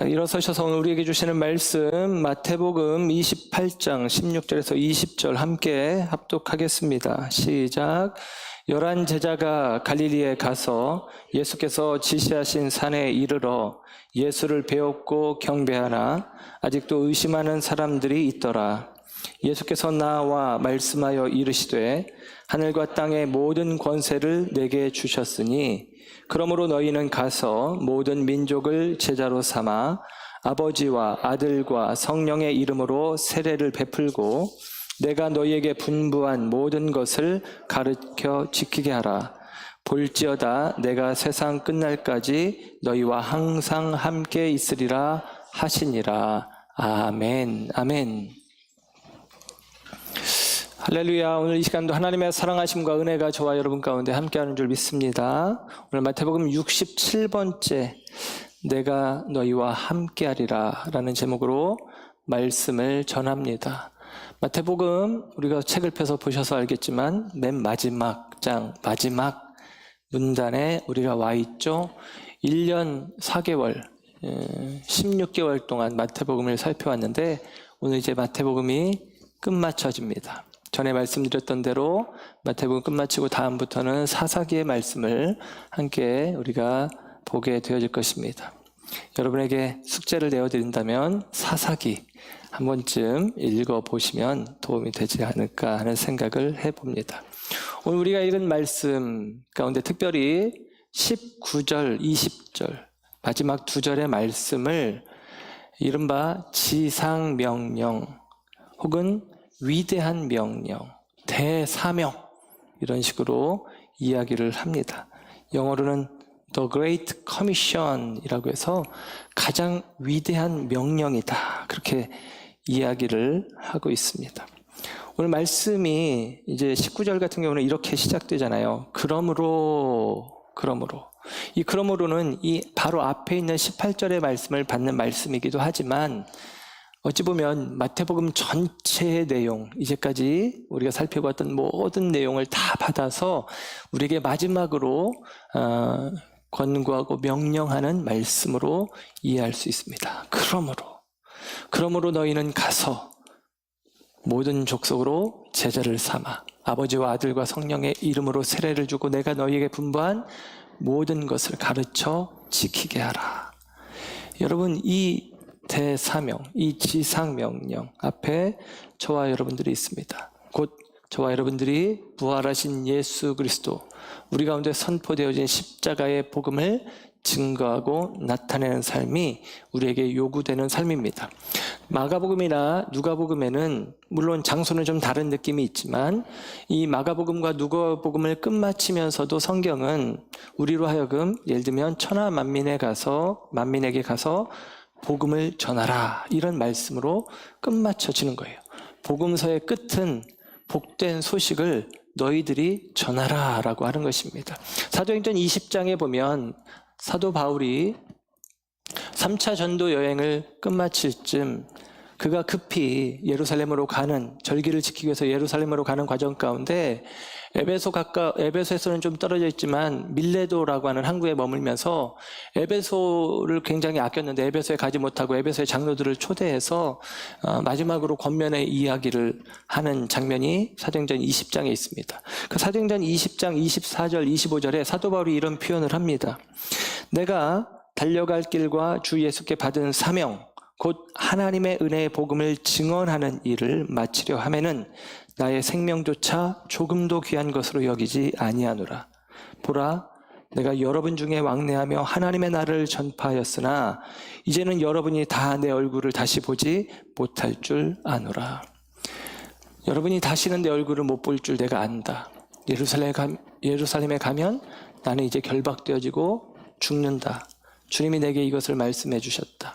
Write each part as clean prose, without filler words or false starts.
일어서셔서 오늘 우리에게 주시는 말씀 마태복음 28장 16절에서 20절 함께 합독하겠습니다. 시작. 11 제자가 갈릴리에 가서 예수께서 지시하신 산에 이르러 예수를 배웠고 경배하나 아직도 의심하는 사람들이 있더라. 예수께서 나와 말씀하여 이르시되 하늘과 땅의 모든 권세를 내게 주셨으니 그러므로 너희는 가서 모든 민족을 제자로 삼아 아버지와 아들과 성령의 이름으로 세례를 베풀고 내가 너희에게 분부한 모든 것을 가르쳐 지키게 하라. 볼지어다 내가 세상 끝날까지 너희와 항상 함께 있으리라 하시니라. 아멘. 아멘. 할렐루야. 오늘 이 시간도 하나님의 사랑하심과 은혜가 저와 여러분 가운데 함께하는 줄 믿습니다. 오늘 마태복음 67번째 내가 너희와 함께하리라 라는 제목으로 말씀을 전합니다. 마태복음 우리가 책을 펴서 보셔서 알겠지만 맨 마지막 장 마지막 문단에 우리가 와 있죠. 1년 4개월 16개월 동안 마태복음을 살펴왔는데 오늘 이제 마태복음이 끝마쳐집니다. 전에 말씀드렸던 대로 마태복음 끝마치고 다음부터는 사사기의 말씀을 함께 우리가 보게 되어질 것입니다. 여러분에게 숙제를 내어드린다면 사사기 한 번쯤 읽어보시면 도움이 되지 않을까 하는 생각을 해봅니다. 오늘 우리가 읽은 말씀 가운데 특별히 19절, 20절 마지막 두 절의 말씀을 이른바 지상명령 혹은 위대한 명령, 대사명 이런 식으로 이야기를 합니다. 영어로는 The Great Commission 이라고 해서 가장 위대한 명령이다 그렇게 이야기를 하고 있습니다. 오늘 말씀이 이제 19절 같은 경우는 이렇게 시작되잖아요. 그러므로 이 그러므로는 이 바로 앞에 있는 18절의 말씀을 받는 말씀이기도 하지만 어찌 보면 마태복음 전체의 내용, 이제까지 우리가 살펴봤던 모든 내용을 다 받아서 우리에게 마지막으로 권고하고 명령하는 말씀으로 이해할 수 있습니다. 그러므로 너희는 가서 모든 족속으로 제자를 삼아 아버지와 아들과 성령의 이름으로 세례를 주고 내가 너희에게 분부한 모든 것을 가르쳐 지키게 하라. 여러분, 이 대사명, 이 지상명령 앞에 저와 여러분들이 있습니다. 곧 저와 여러분들이 부활하신 예수 그리스도, 우리 가운데 선포되어진 십자가의 복음을 증거하고 나타내는 삶이 우리에게 요구되는 삶입니다. 마가복음이나 누가복음에는 물론 장소는 좀 다른 느낌이 있지만 이 마가복음과 누가복음을 끝마치면서도 성경은 우리로 하여금 예를 들면 천하 만민에게 가서 복음을 전하라 이런 말씀으로 끝마쳐지는 거예요. 복음서의 끝은 복된 소식을 너희들이 전하라 라고 하는 것입니다. 사도행전 20장에 보면 사도 바울이 3차 전도 여행을 끝마칠 쯤 그가 급히 예루살렘으로 가는, 절기를 지키기 위해서 예루살렘으로 가는 과정 가운데 에베소에서는 좀 떨어져 있지만 밀레도라고 하는 항구에 머물면서 에베소를 굉장히 아꼈는데 에베소에 가지 못하고 에베소의 장로들을 초대해서 마지막으로 권면의 이야기를 하는 장면이 사도행전 20장에 있습니다. 그 사도행전 20장 24절 25절에 사도 바울이 이런 표현을 합니다. 내가 달려갈 길과 주 예수께 받은 사명 곧 하나님의 은혜의 복음을 증언하는 일을 마치려 하면은 나의 생명조차 조금도 귀한 것으로 여기지 아니하노라. 보라, 내가 여러분 중에 왕래하며 하나님의 나라를 전파하였으나 이제는 여러분이 다 내 얼굴을 다시 보지 못할 줄 아노라. 여러분이 다시는 내 얼굴을 못 볼 줄 내가 안다. 예루살렘에 가면 나는 이제 결박되어지고 죽는다. 주님이 내게 이것을 말씀해 주셨다.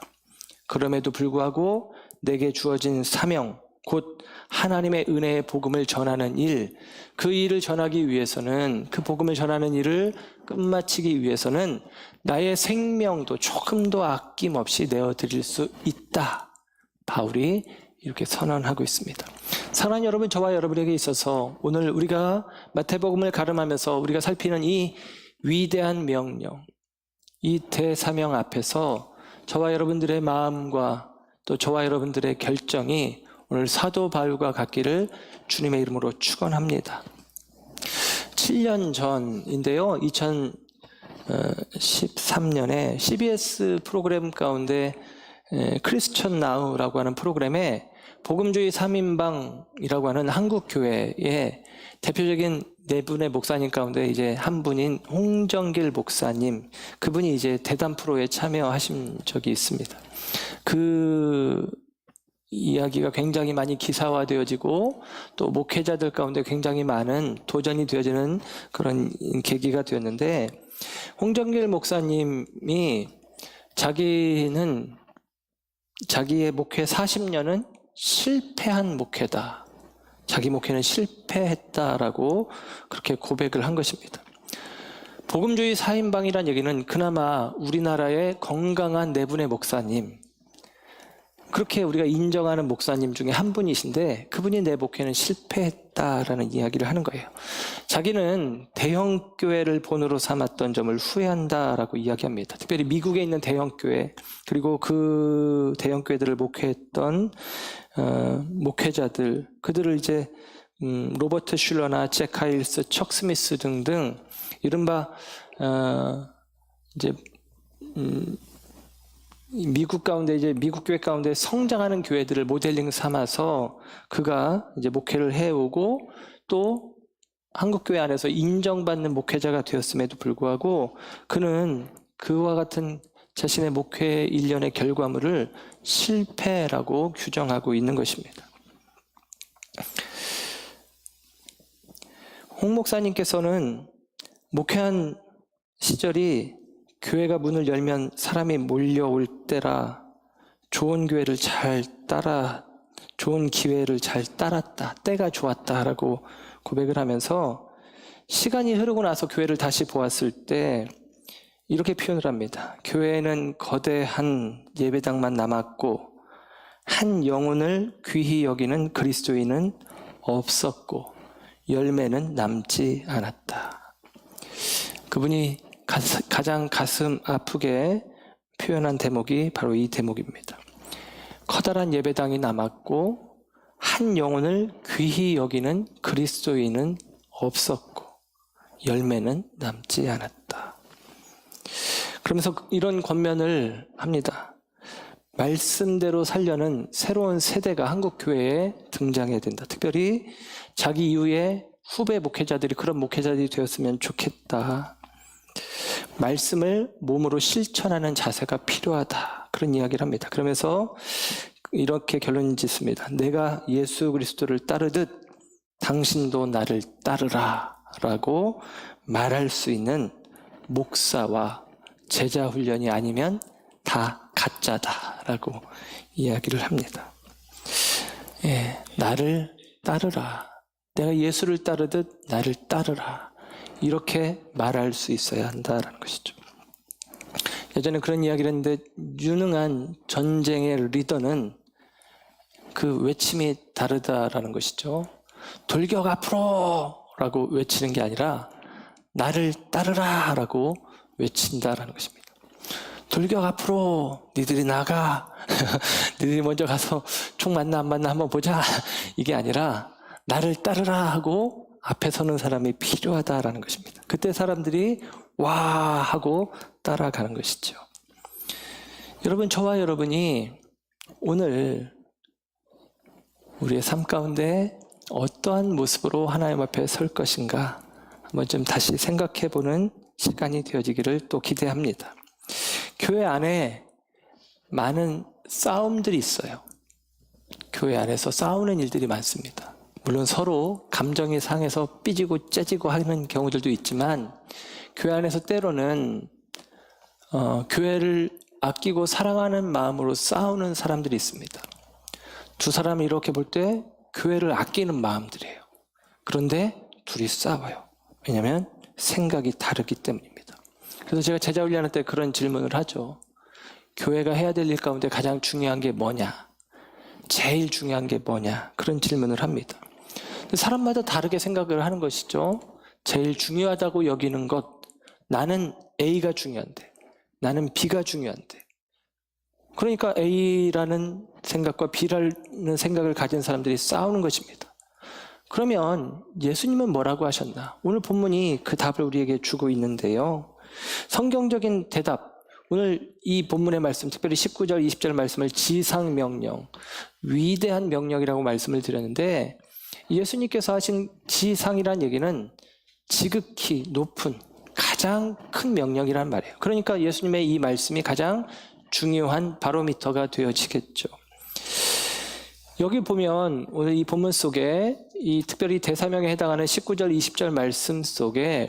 그럼에도 불구하고 내게 주어진 사명, 곧 하나님의 은혜의 복음을 전하는 일, 그 일을 전하기 위해서는, 그 복음을 전하는 일을 끝마치기 위해서는 나의 생명도 조금도 아낌없이 내어드릴 수 있다. 바울이 이렇게 선언하고 있습니다. 사랑하는 여러분, 저와 여러분에게 있어서 오늘 우리가 마태복음을 가름하면서 우리가 살피는 이 위대한 명령, 이 대사명 앞에서 저와 여러분들의 마음과 또 저와 여러분들의 결정이 오늘 사도 바울과 같기를 주님의 이름으로 축원합니다. 7년 전인데요. 2013년에 CBS 프로그램 가운데 크리스천 나우라고 하는 프로그램에 복음주의 3인방이라고 하는 한국교회의 대표적인 네 분의 목사님 가운데 이제 한 분인 홍정길 목사님, 그분이 이제 대담 프로에 참여하신 적이 있습니다. 그 이야기가 굉장히 많이 기사화되어지고 또 목회자들 가운데 굉장히 많은 도전이 되어지는 그런 계기가 되었는데, 홍정길 목사님이 자기는 자기의 목회 40년은 실패한 목회다. 자기 목회는 실패했다라고 그렇게 고백을 한 것입니다. 복음주의 4인방이란 얘기는 그나마 우리나라의 건강한 네 분의 목사님, 그렇게 우리가 인정하는 목사님 중에 한 분이신데 그분이 내 목회는 실패했다라는 이야기를 하는 거예요. 자기는 대형교회를 본으로 삼았던 점을 후회한다라고 이야기합니다. 특별히 미국에 있는 대형교회, 그리고 그 대형교회들을 목회했던 목회자들, 그들을 이제 로버트 슐러나 잭 하일스, 척 스미스 등등 이른바 이제 미국 가운데 이제 미국 교회 가운데 성장하는 교회들을 모델링 삼아서 그가 이제 목회를 해오고 또 한국 교회 안에서 인정받는 목회자가 되었음에도 불구하고 그는 그와 같은 자신의 목회 일련의 결과물을 실패라고 규정하고 있는 것입니다. 홍 목사님께서는 목회한 시절이 교회가 문을 열면 사람이 몰려올 때라 좋은 교회를 잘 따라, 좋은 기회를 잘 따랐다, 때가 좋았다라고 고백을 하면서 시간이 흐르고 나서 교회를 다시 보았을 때 이렇게 표현을 합니다. 교회에는 거대한 예배당만 남았고 한 영혼을 귀히 여기는 그리스도인은 없었고 열매는 남지 않았다. 그분이 가장 가슴 아프게 표현한 대목이 바로 이 대목입니다. 커다란 예배당이 남았고 한 영혼을 귀히 여기는 그리스도인은 없었고 열매는 남지 않았다. 그러면서 이런 권면을 합니다. 말씀대로 살려는 새로운 세대가 한국 교회에 등장해야 된다. 특별히 자기 이후에 후배 목회자들이 그런 목회자들이 되었으면 좋겠다. 말씀을 몸으로 실천하는 자세가 필요하다. 그런 이야기를 합니다. 그러면서 이렇게 결론 짓습니다. 내가 예수 그리스도를 따르듯 당신도 나를 따르라 라고 말할 수 있는 목사와 제자 훈련이 아니면 다 가짜다 라고 이야기를 합니다. 나를 따르라. 내가 예수를 따르듯 나를 따르라. 이렇게 말할 수 있어야 한다는 것이죠. 예전에 그런 이야기를 했는데 유능한 전쟁의 리더는 그 외침이 다르다라는 것이죠. 돌격 앞으로 라고 외치는 게 아니라 나를 따르라 라고 외친다라는 것입니다. 돌격 앞으로, 니들이 나가, 니들이 먼저 가서 총 맞나 안 맞나 한번 보자, 이게 아니라 나를 따르라 하고 앞에 서는 사람이 필요하다라는 것입니다. 그때 사람들이 와 하고 따라가는 것이죠. 여러분, 저와 여러분이 오늘 우리의 삶 가운데 어떠한 모습으로 하나님 앞에 설 것인가 한번 좀 다시 생각해보는 시간이 되어지기를 또 기대합니다. 교회 안에 많은 싸움들이 있어요. 교회 안에서 싸우는 일들이 많습니다. 물론 서로 감정이 상해서 삐지고 째지고 하는 경우들도 있지만 교회 안에서 때로는 교회를 아끼고 사랑하는 마음으로 싸우는 사람들이 있습니다. 두 사람이 이렇게 볼 때 교회를 아끼는 마음들이에요. 그런데 둘이 싸워요. 왜냐하면 생각이 다르기 때문입니다. 그래서 제가 제자 훈련할 때 그런 질문을 하죠. 교회가 해야 될 일 가운데 가장 중요한 게 뭐냐? 제일 중요한 게 뭐냐? 그런 질문을 합니다. 사람마다 다르게 생각을 하는 것이죠. 제일 중요하다고 여기는 것, 나는 A가 중요한데, 나는 B가 중요한데, 그러니까 A라는 생각과 B라는 생각을 가진 사람들이 싸우는 것입니다. 그러면 예수님은 뭐라고 하셨나? 오늘 본문이 그 답을 우리에게 주고 있는데요. 성경적인 대답, 오늘 이 본문의 말씀, 특별히 19절, 20절 말씀을 지상명령, 위대한 명령이라고 말씀을 드렸는데, 예수님께서 하신 지상이란 얘기는 지극히 높은 가장 큰 명령이란 말이에요. 그러니까 예수님의 이 말씀이 가장 중요한 바로미터가 되어지겠죠. 여기 보면 오늘 이 본문 속에 이 특별히 대사명에 해당하는 19절, 20절 말씀 속에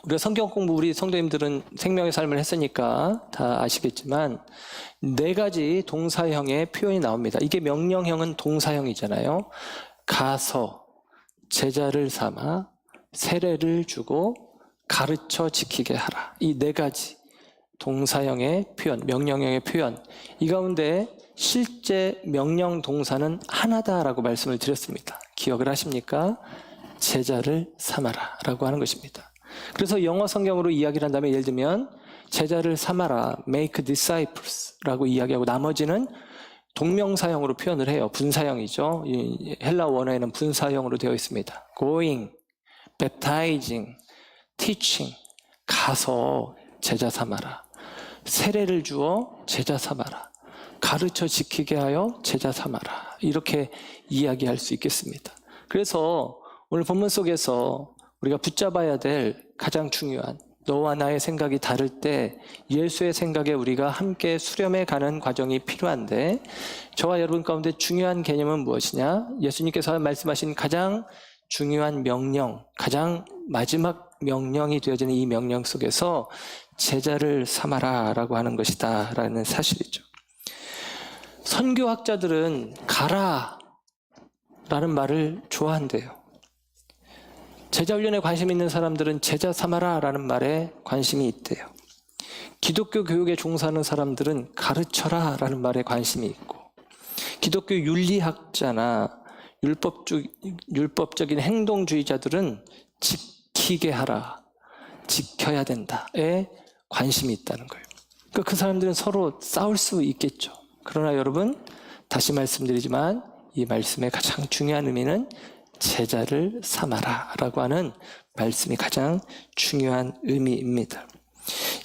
우리가 성경 공부 우리 성도님들은 생명의 삶을 했으니까 다 아시겠지만 4가지 동사형의 표현이 나옵니다. 이게 명령형은 동사형이잖아요. 가서 제자를 삼아 세례를 주고 가르쳐 지키게 하라. 이 4가지 동사형의 표현, 명령형의 표현, 이 가운데 실제 명령 동사는 하나다라고 말씀을 드렸습니다. 기억을 하십니까? 제자를 삼아라 라고 하는 것입니다. 그래서 영어 성경으로 이야기를 한다면 예를 들면 제자를 삼아라, make disciples 라고 이야기하고 나머지는 동명사형으로 표현을 해요. 분사형이죠. 헬라 원어에는 분사형으로 되어 있습니다. going, baptizing, teaching, 가서 제자 삼아라. 세례를 주어 제자 삼아라. 가르쳐 지키게 하여 제자 삼아라. 이렇게 이야기할 수 있겠습니다. 그래서 오늘 본문 속에서 우리가 붙잡아야 될 가장 중요한, 너와 나의 생각이 다를 때 예수의 생각에 우리가 함께 수렴해 가는 과정이 필요한데, 저와 여러분 가운데 중요한 개념은 무엇이냐? 예수님께서 말씀하신 가장 중요한 명령, 가장 마지막 명령이 되어지는 이 명령 속에서 제자를 삼아라 라고 하는 것이다 라는 사실이죠. 선교학자들은 가라 라는 말을 좋아한대요. 제자 훈련에 관심 있는 사람들은 제자 삼아라 라는 말에 관심이 있대요. 기독교 교육에 종사하는 사람들은 가르쳐라 라는 말에 관심이 있고, 기독교 윤리학자나 율법적인 행동주의자들은 지키게 하라, 지켜야 된다에 관심이 있다는 거예요. 그러니까 그 사람들은 서로 싸울 수 있겠죠. 그러나 여러분, 다시 말씀드리지만 이 말씀의 가장 중요한 의미는 제자를 삼아라 라고 하는 말씀이 가장 중요한 의미입니다.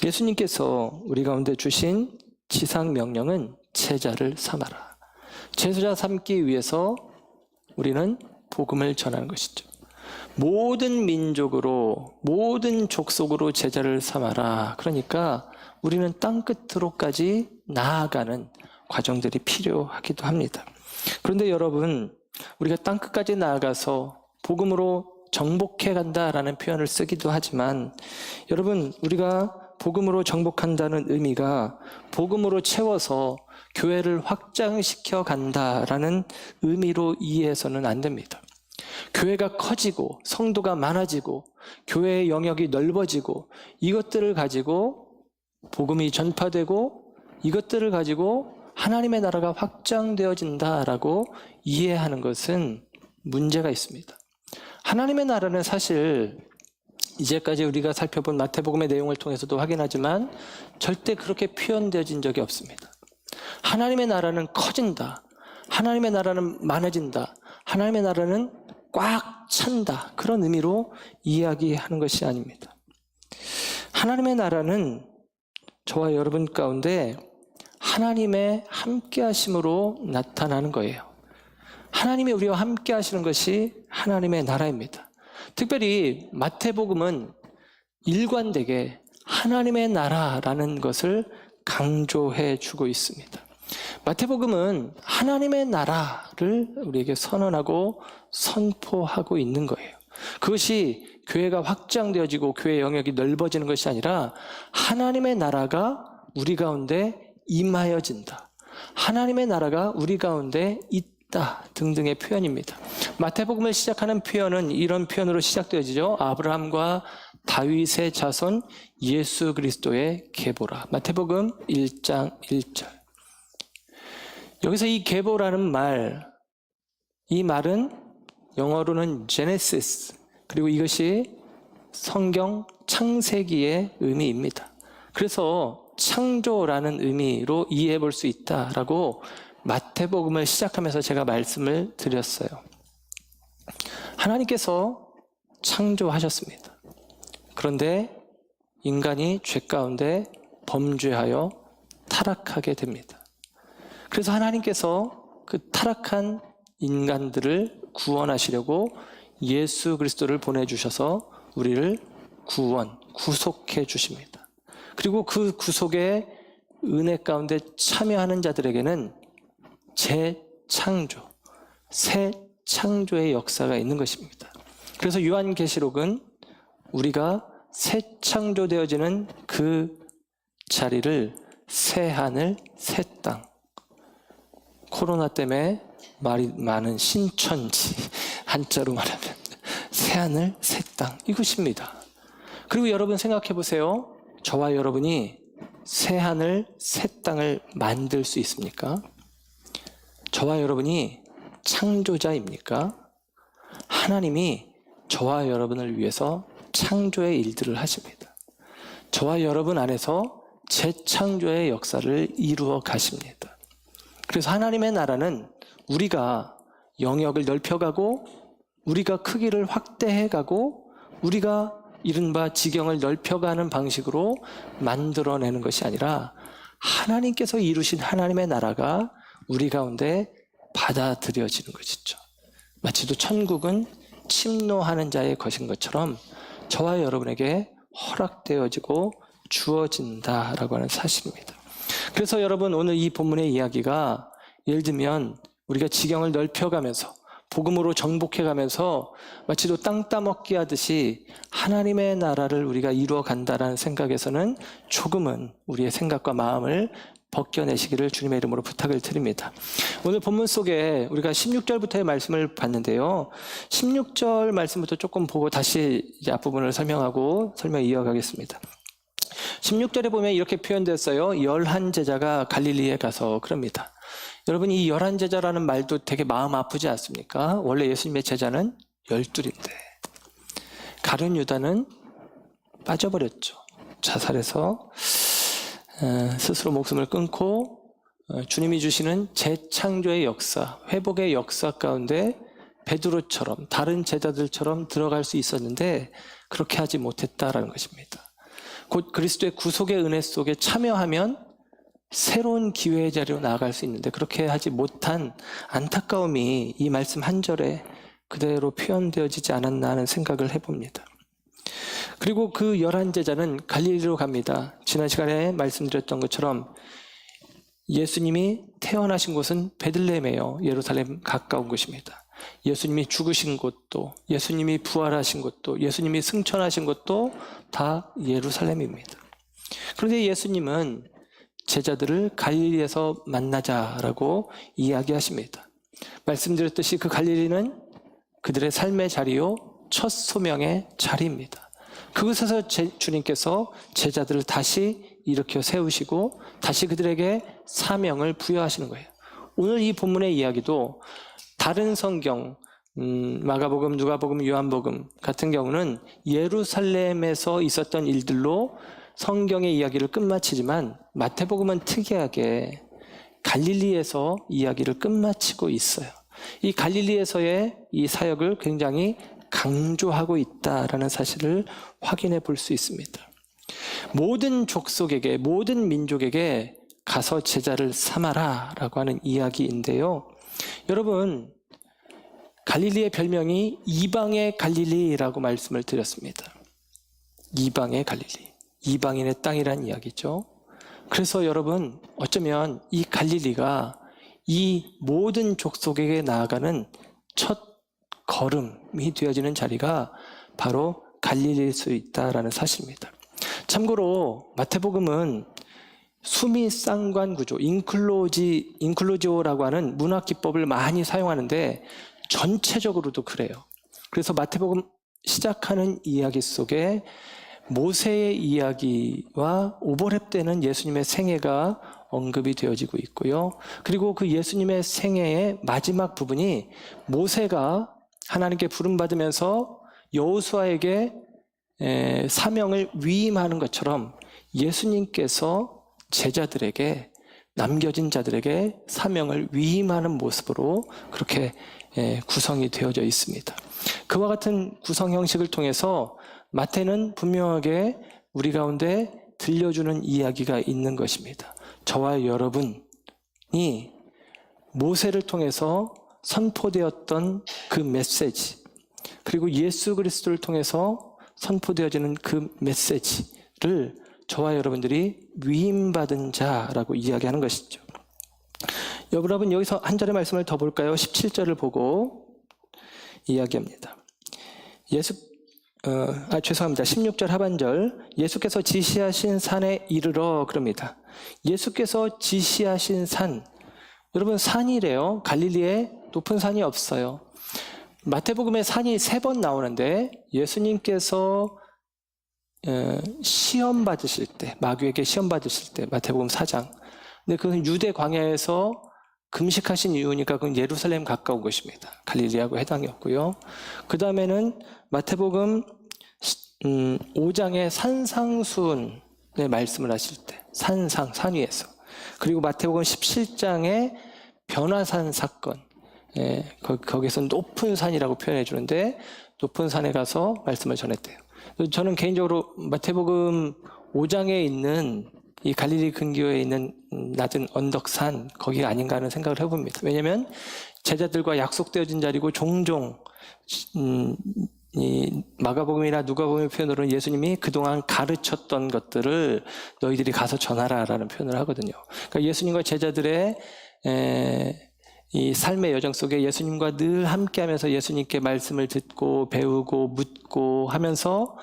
예수님께서 우리 가운데 주신 지상명령은 제자를 삼아라. 제자 삼기 위해서 우리는 복음을 전하는 것이죠. 모든 민족으로, 모든 족속으로 제자를 삼아라. 그러니까 우리는 땅끝으로까지 나아가는 과정들이 필요하기도 합니다. 그런데 여러분, 우리가 땅끝까지 나아가서 복음으로 정복해 간다라는 표현을 쓰기도 하지만, 여러분, 우리가 복음으로 정복한다는 의미가 복음으로 채워서 교회를 확장시켜 간다라는 의미로 이해해서는 안 됩니다. 교회가 커지고 성도가 많아지고 교회의 영역이 넓어지고 이것들을 가지고 복음이 전파되고 이것들을 가지고 하나님의 나라가 확장되어진다라고 이해하는 것은 문제가 있습니다. 하나님의 나라는 사실 이제까지 우리가 살펴본 마태복음의 내용을 통해서도 확인하지만 절대 그렇게 표현되어진 적이 없습니다. 하나님의 나라는 커진다. 하나님의 나라는 많아진다. 하나님의 나라는 꽉 찬다. 그런 의미로 이야기하는 것이 아닙니다. 하나님의 나라는 저와 여러분 가운데 하나님의 함께 하심으로 나타나는 거예요. 하나님이 우리와 함께 하시는 것이 하나님의 나라입니다. 특별히 마태복음은 일관되게 하나님의 나라라는 것을 강조해 주고 있습니다. 마태복음은 하나님의 나라를 우리에게 선언하고 선포하고 있는 거예요. 그것이 교회가 확장되어지고 교회 영역이 넓어지는 것이 아니라 하나님의 나라가 우리 가운데 임하여진다. 하나님의 나라가 우리 가운데 있다 등등의 표현입니다. 마태복음을 시작하는 표현은 이런 표현으로 시작되어지죠. 아브라함과 다윗의 자손 예수 그리스도의 계보라. 마태복음 1장 1절. 여기서 이 계보라는 말, 이 말은 영어로는 Genesis, 그리고 이것이 성경 창세기의 의미입니다. 그래서 창조라는 의미로 이해해 볼 수 있다라고 마태복음을 시작하면서 제가 말씀을 드렸어요. 하나님께서 창조하셨습니다. 그런데 인간이 죄 가운데 범죄하여 타락하게 됩니다. 그래서 하나님께서 그 타락한 인간들을 구원하시려고 예수 그리스도를 보내주셔서 우리를 구속해 주십니다. 그리고 그 구속의 은혜 가운데 참여하는 자들에게는 재창조, 새 창조의 역사가 있는 것입니다. 그래서 요한계시록은 우리가 새 창조되어지는 그 자리를 새 하늘, 새 땅, 코로나 때문에 말이 많은 신천지, 한자로 말하면 새 하늘, 새 땅, 이것입니다. 그리고 여러분 생각해 보세요. 저와 여러분이 새 하늘, 새 땅을 만들 수 있습니까? 저와 여러분이 창조자입니까? 하나님이 저와 여러분을 위해서 창조의 일들을 하십니다. 저와 여러분 안에서 재창조의 역사를 이루어 가십니다. 그래서 하나님의 나라는 우리가 영역을 넓혀가고 우리가 크기를 확대해가고 우리가 이른바 지경을 넓혀가는 방식으로 만들어내는 것이 아니라 하나님께서 이루신 하나님의 나라가 우리 가운데 받아들여지는 것이죠. 마치도 천국은 침노하는 자의 것인 것처럼 저와 여러분에게 허락되어지고 주어진다라고 하는 사실입니다. 그래서 여러분 오늘 이 본문의 이야기가 예를 들면 우리가 지경을 넓혀가면서 복음으로 정복해가면서 마치도 땅 따먹기 하듯이 하나님의 나라를 우리가 이루어 간다라는 생각에서는 조금은 우리의 생각과 마음을 벗겨내시기를 주님의 이름으로 부탁을 드립니다. 오늘 본문 속에 우리가 16절부터의 말씀을 봤는데요. 16절 말씀부터 조금 보고 다시 앞부분을 설명하고 설명 이어가겠습니다. 16절에 보면 이렇게 표현됐어요. 11제자가 갈릴리에 가서 그럽니다. 여러분 이 11제자라는 말도 되게 마음 아프지 않습니까? 원래 예수님의 제자는 12인데 가룟 유다는 빠져버렸죠. 자살해서 스스로 목숨을 끊고 주님이 주시는 재창조의 역사, 회복의 역사 가운데 베드로처럼 다른 제자들처럼 들어갈 수 있었는데 그렇게 하지 못했다라는 것입니다. 곧 그리스도의 구속의 은혜 속에 참여하면 새로운 기회의 자리로 나아갈 수 있는데 그렇게 하지 못한 안타까움이 이 말씀 한 절에 그대로 표현되어지지 않았나 하는 생각을 해봅니다. 그리고 그 11제자는 갈릴리로 갑니다. 지난 시간에 말씀드렸던 것처럼 예수님이 태어나신 곳은 베들레헴이에요. 예루살렘 가까운 곳입니다. 예수님이 죽으신 곳도, 예수님이 부활하신 곳도, 예수님이 승천하신 곳도 다 예루살렘입니다. 그런데 예수님은 제자들을 갈릴리에서 만나자라고 이야기하십니다. 말씀드렸듯이 그 갈릴리는 그들의 삶의 자리요, 첫 소명의 자리입니다. 그곳에서 주님께서 제자들을 다시 일으켜 세우시고 다시 그들에게 사명을 부여하시는 거예요. 오늘 이 본문의 이야기도 다른 성경, 마가복음, 누가복음, 요한복음 같은 경우는 예루살렘에서 있었던 일들로 성경의 이야기를 끝마치지만 마태복음은 특이하게 갈릴리에서 이야기를 끝마치고 있어요. 이 갈릴리에서의 이 사역을 굉장히 강조하고 있다라는 사실을 확인해 볼 수 있습니다. 모든 족속에게, 모든 민족에게 가서 제자를 삼아라 라고 하는 이야기인데요. 여러분, 갈릴리의 별명이 이방의 갈릴리라고 말씀을 드렸습니다. 이방의 갈릴리, 이방인의 땅이란 이야기죠. 그래서 여러분, 어쩌면 이 갈릴리가 이 모든 족속에게 나아가는 첫 걸음이 되어지는 자리가 바로 갈릴리일 수 있다라는 사실입니다. 참고로 마태복음은 수미 쌍관 구조, 인클로지오라고 하는 문학 기법을 많이 사용하는데 전체적으로도 그래요. 그래서 마태복음 시작하는 이야기 속에 모세의 이야기와 오버랩되는 예수님의 생애가 언급이 되어지고 있고요. 그리고 그 예수님의 생애의 마지막 부분이 모세가 하나님께 부름받으면서 여호수아에게 사명을 위임하는 것처럼 예수님께서 제자들에게, 남겨진 자들에게 사명을 위임하는 모습으로 그렇게 구성이 되어져 있습니다. 그와 같은 구성 형식을 통해서 마태는 분명하게 우리 가운데 들려주는 이야기가 있는 것입니다. 저와 여러분이 모세를 통해서 선포되었던 그 메시지, 그리고 예수 그리스도를 통해서 선포되어지는 그 메시지를 저와 여러분들이 위임받은 자라고 이야기하는 것이죠. 여러분, 여기서 한 절의 말씀을 더 볼까요? 17절을 보고 이야기합니다. 16절 하반절, 예수께서 지시하신 산에 이르러 그럽니다. 예수께서 지시하신 산, 여러분, 산이래요. 갈릴리에 높은 산이 없어요. 마태복음에 산이 3번 나오는데 예수님께서 시험 받으실 때, 마귀에게 시험 받으실 때, 마태복음 4장. 근데 그건 유대 광야에서 금식하신 이유니까 그건 예루살렘 가까운 곳입니다. 갈릴리하고 해당이 없고요. 그 다음에는 마태복음 5장의 산상수훈의 말씀을 하실 때, 산 위에서. 그리고 마태복음 17장의 변화산 사건, 거기서 높은 산이라고 표현해 주는데 높은 산에 가서 말씀을 전했대요. 저는 개인적으로 마태복음 5장에 있는 이 갈릴리 근교에 있는 낮은 언덕산, 거기가 아닌가 하는 생각을 해봅니다. 왜냐하면 제자들과 약속되어진 자리고 종종 이 마가복음이나 누가복음의 표현으로는 예수님이 그동안 가르쳤던 것들을 너희들이 가서 전하라 라는 표현을 하거든요. 그러니까 예수님과 제자들의 이 삶의 여정 속에 예수님과 늘 함께하면서 예수님께 말씀을 듣고 배우고 묻고 하면서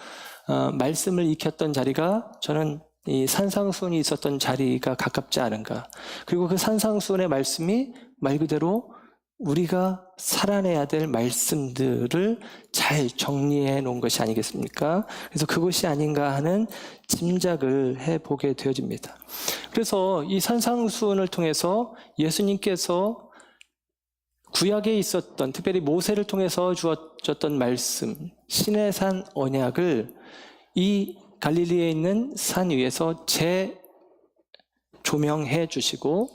말씀을 익혔던 자리가, 저는 이 산상수훈이 있었던 자리가 가깝지 않은가. 그리고 그 산상수훈의 말씀이 말 그대로 우리가 살아내야 될 말씀들을 잘 정리해 놓은 것이 아니겠습니까? 그래서 그것이 아닌가 하는 짐작을 해보게 되어집니다. 그래서 이 산상수훈을 통해서 예수님께서 구약에 있었던, 특별히 모세를 통해서 주어졌던 말씀, 신의 산 언약을 이 갈릴리에 있는 산 위에서 재조명해 주시고,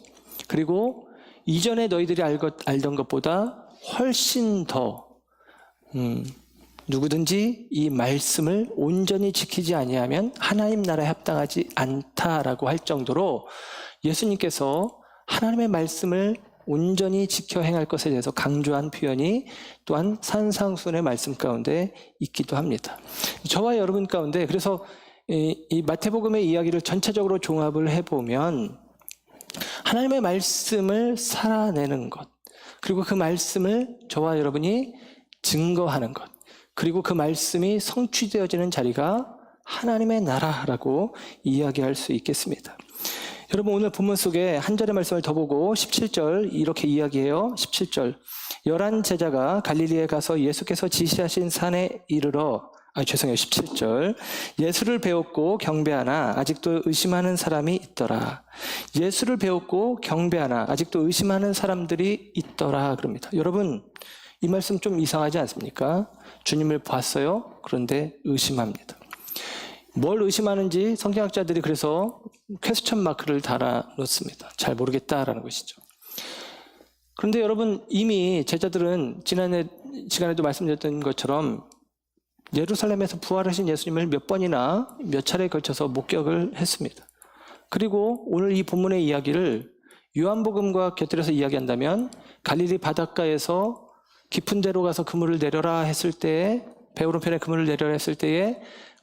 그리고 이전에 너희들이 알던 것보다 훨씬 더 누구든지 이 말씀을 온전히 지키지 아니하면 하나님 나라에 합당하지 않다라고 할 정도로 예수님께서 하나님의 말씀을 온전히 지켜 행할 것에 대해서 강조한 표현이 또한 산상수훈의 말씀 가운데 있기도 합니다. 저와 여러분 가운데, 그래서 이 마태복음의 이야기를 전체적으로 종합을 해보면 하나님의 말씀을 살아내는 것, 그리고 그 말씀을 저와 여러분이 증거하는 것, 그리고 그 말씀이 성취되어지는 자리가 하나님의 나라라고 이야기할 수 있겠습니다. 여러분, 오늘 본문 속에 한 절의 말씀을 더 보고 17절 이렇게 이야기해요. 17절, 11 제자가 갈릴리에 가서 예수께서 지시하신 산에 이르러 17절, 예수를 배웠고 경배하나 아직도 의심하는 사람이 있더라. 예수를 배웠고 경배하나 아직도 의심하는 사람들이 있더라 그럽니다. 여러분, 이 말씀 좀 이상하지 않습니까? 주님을 봤어요. 그런데 의심합니다. 뭘 의심하는지 성경학자들이 그래서 퀘스천 마크를 달아놓습니다. 잘 모르겠다라는 것이죠. 그런데 여러분, 이미 제자들은 지난해 시간에도 말씀드렸던 것처럼 예루살렘에서 부활하신 예수님을 몇 번이나 몇 차례에 걸쳐서 목격을 했습니다. 그리고 오늘 이 본문의 이야기를 요한복음과 곁들여서 이야기한다면 갈릴리 바닷가에서 깊은 데로 가서 그물을 내려라 했을 때에, 배 오른편에 그물을 내려라 했을 때에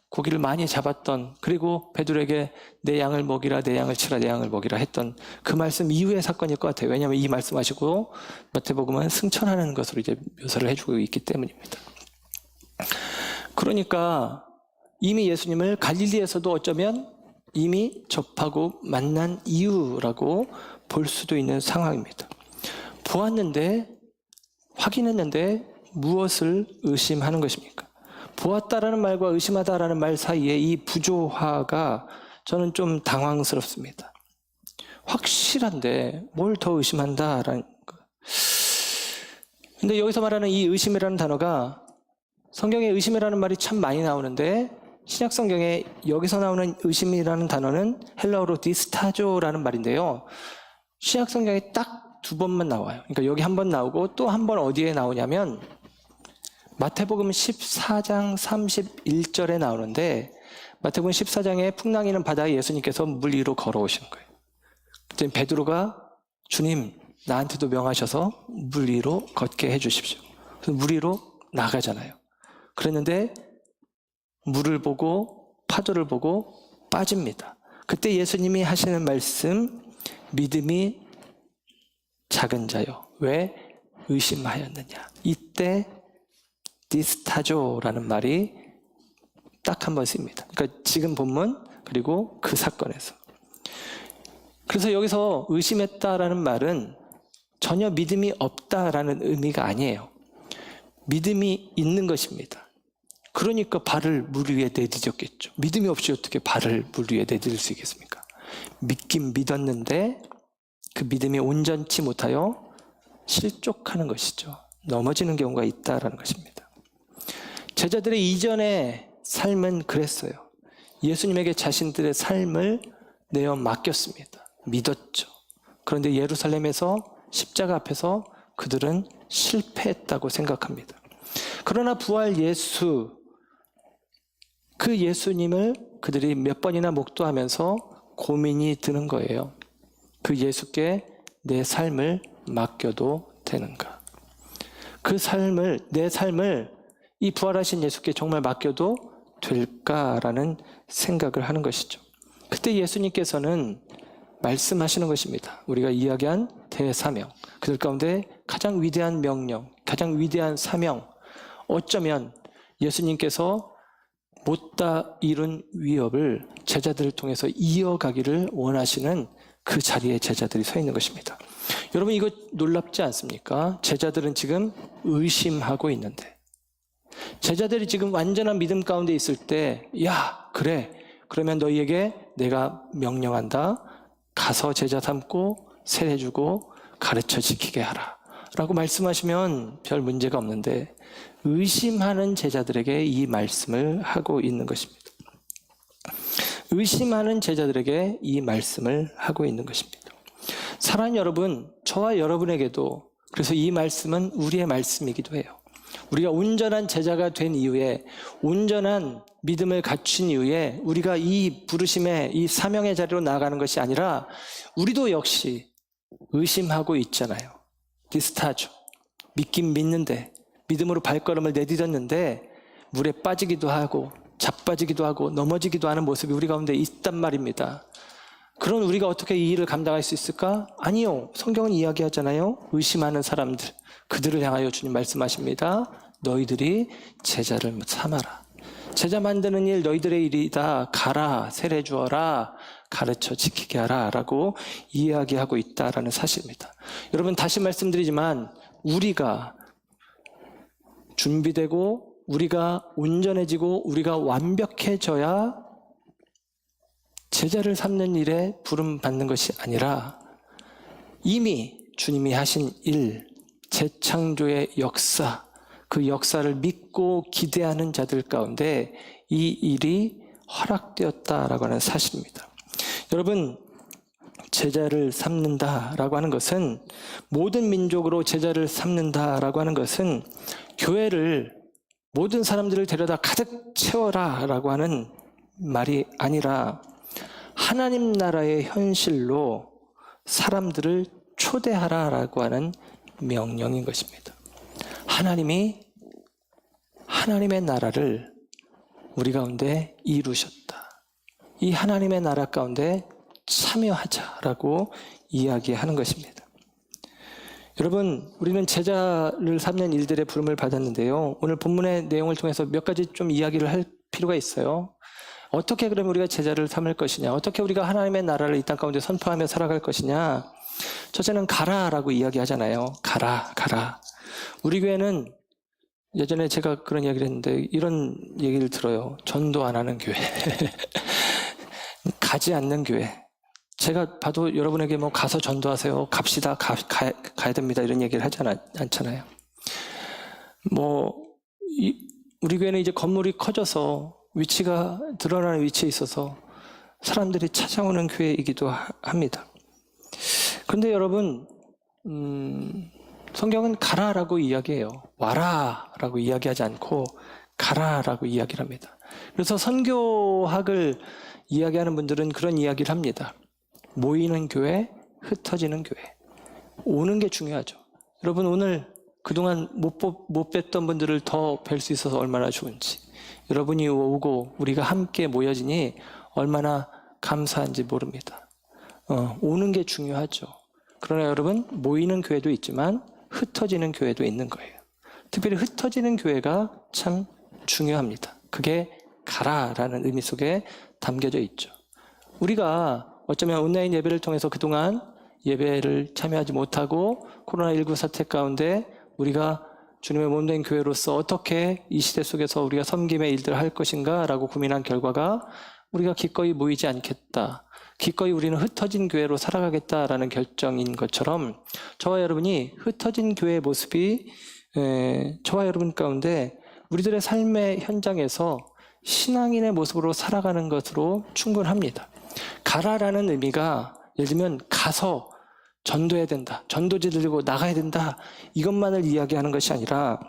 고기를 많이 잡았던, 그리고 베드로에게 내 양을 먹이라, 내 양을 치라, 내 양을 먹이라 했던 그 말씀 이후의 사건일 것 같아요. 왜냐하면 이 말씀하시고 마태복음은 승천하는 것으로 이제 묘사를 해주고 있기 때문입니다. 그러니까 이미 예수님을 갈릴리에서도 어쩌면 이미 접하고 만난 이유라고 볼 수도 있는 상황입니다. 보았는데, 확인했는데 무엇을 의심하는 것입니까? 보았다라는 말과 의심하다라는 말 사이에 이 부조화가 저는 좀 당황스럽습니다. 확실한데 뭘 더 의심한다라는 것. 근데 여기서 말하는 이 의심이라는 단어가, 성경에 의심이라는 말이 참 많이 나오는데 신약 성경에 여기서 나오는 의심이라는 단어는 헬라어로 디스타조라는 말인데요. 신약 성경에 딱 2번만 나와요. 그러니까 여기 한 번 나오고 또 한 번 어디에 나오냐면 마태복음 14장 31절에 나오는데, 마태복음 14장에 풍랑이는 바다에 예수님께서 물 위로 걸어오시는 거예요. 그때 베드로가 주님 나한테도 명하셔서 물 위로 걷게 해주십시오. 그래서 물 위로 나가잖아요. 그랬는데 물을 보고 파도를 보고 빠집니다. 그때 예수님이 하시는 말씀, 믿음이 작은 자요 왜 의심하였느냐. 이때 디스타조라는 말이 딱 한 번 쓰입니다. 그러니까 지금 본문 그리고 그 사건에서. 그래서 여기서 의심했다라는 말은 전혀 믿음이 없다라는 의미가 아니에요. 믿음이 있는 것입니다. 그러니까 발을 물 위에 내디뎠겠죠. 믿음이 없이 어떻게 발을 물 위에 내디딜 수 있겠습니까? 믿긴 믿었는데 그 믿음이 온전치 못하여 실족하는 것이죠. 넘어지는 경우가 있다라는 것입니다. 제자들의 이전의 삶은 그랬어요. 예수님에게 자신들의 삶을 내어 맡겼습니다. 믿었죠. 그런데 예루살렘에서 십자가 앞에서 그들은 실패했다고 생각합니다. 그러나 부활 예수, 그 예수님을 그들이 몇 번이나 목도하면서 고민이 드는 거예요. 그 예수께 내 삶을 맡겨도 되는가? 그 삶을, 내 삶을 이 부활하신 예수께 정말 맡겨도 될까라는 생각을 하는 것이죠. 그때 예수님께서는 말씀하시는 것입니다. 우리가 이야기한 대사명, 그들 가운데 가장 위대한 명령, 가장 위대한 사명, 어쩌면 예수님께서 못다 이룬 위협을 제자들을 통해서 이어가기를 원하시는 그 자리에 제자들이 서 있는 것입니다. 여러분, 이거 놀랍지 않습니까? 제자들은 지금 의심하고 있는데, 제자들이 지금 완전한 믿음 가운데 있을 때, 야, 그래, 그러면 너희에게 내가 명령한다. 가서 제자 삼고 세례주고 가르쳐 지키게 하라 라고 말씀하시면 별 문제가 없는데, 의심하는 제자들에게 이 말씀을 하고 있는 것입니다. 의심하는 제자들에게 이 말씀을 하고 있는 것입니다. 사랑하는 여러분, 저와 여러분에게도 그래서 이 말씀은 우리의 말씀이기도 해요. 우리가 온전한 제자가 된 이후에, 온전한 믿음을 갖춘 이후에 우리가 이 부르심의, 이 사명의 자리로 나아가는 것이 아니라 우리도 역시 의심하고 있잖아요. 디스타죠. 믿긴 믿는데, 믿음으로 발걸음을 내딛었는데 물에 빠지기도 하고 자빠지기도 하고 넘어지기도 하는 모습이 우리 가운데 있단 말입니다. 그런 우리가 어떻게 이 일을 감당할 수 있을까? 아니요. 성경은 이야기하잖아요. 의심하는 사람들, 그들을 향하여 주님 말씀하십니다. 너희들이 제자를 삼아라. 제자 만드는 일 너희들의 일이다. 가라, 세례 주어라, 가르쳐 지키게 하라 라고 이야기하고 있다라는 사실입니다. 여러분, 다시 말씀드리지만 우리가 준비되고 우리가 온전해지고 우리가 완벽해져야 제자를 삼는 일에 부름받는 것이 아니라 이미 주님이 하신 일, 재창조의 역사, 그 역사를 믿고 기대하는 자들 가운데 이 일이 허락되었다라고 하는 사실입니다. 여러분, 제자를 삼는다라고 하는 것은, 모든 민족으로 제자를 삼는다라고 하는 것은 교회를, 모든 사람들을 데려다 가득 채워라라고 하는 말이 아니라 하나님 나라의 현실로 사람들을 초대하라라고 하는 명령인 것입니다. 하나님이 하나님의 나라를 우리 가운데 이루셨다. 이 하나님의 나라 가운데 참여하자라고 이야기하는 것입니다. 여러분, 우리는 제자를 삼는 일들의 부름을 받았는데요. 오늘 본문의 내용을 통해서 몇 가지 좀 이야기를 할 필요가 있어요. 어떻게 그러면 우리가 제자를 삼을 것이냐? 어떻게 우리가 하나님의 나라를 이 땅 가운데 선포하며 살아갈 것이냐? 첫째는 가라라고 이야기하잖아요. 가라, 가라. 우리 교회는 예전에 제가 그런 이야기를 했는데 이런 얘기를 들어요. 전도 안 하는 교회. 가지 않는 교회. 제가 봐도 여러분에게 뭐 가서 전도하세요. 갑시다. 가야 됩니다. 이런 얘기를 하지 않잖아요. 우리 교회는 이제 건물이 커져서 위치가 드러나는 위치에 있어서 사람들이 찾아오는 교회이기도 합니다. 그런데 여러분, 성경은 가라라고 이야기해요. 와라라고 이야기하지 않고 가라라고 이야기를 합니다. 그래서 선교학을 이야기하는 분들은 그런 이야기를 합니다. 모이는 교회, 흩어지는 교회. 오는 게 중요하죠. 여러분, 오늘 그동안 못 뵀던 분들을 더 뵐 수 있어서 얼마나 좋은지, 여러분이 오고 우리가 함께 모여지니 얼마나 감사한지 모릅니다. 오는 게 중요하죠. 그러나 여러분, 모이는 교회도 있지만 흩어지는 교회도 있는 거예요. 특별히 흩어지는 교회가 참 중요합니다. 그게 가라라는 의미 속에 담겨져 있죠. 우리가 어쩌면 온라인 예배를 통해서 그동안 예배를 참여하지 못하고 코로나19 사태 가운데 우리가 주님의 몸된 교회로서 어떻게 이 시대 속에서 우리가 섬김의 일들을 할 것인가 라고 고민한 결과가 우리가 기꺼이 모이지 않겠다, 기꺼이 우리는 흩어진 교회로 살아가겠다라는 결정인 것처럼 저와 여러분이 흩어진 교회의 모습이 저와 여러분 가운데 우리들의 삶의 현장에서 신앙인의 모습으로 살아가는 것으로 충분합니다. 가라라는 의미가 예를 들면 가서 전도해야 된다, 전도지를 들고 나가야 된다, 이것만을 이야기하는 것이 아니라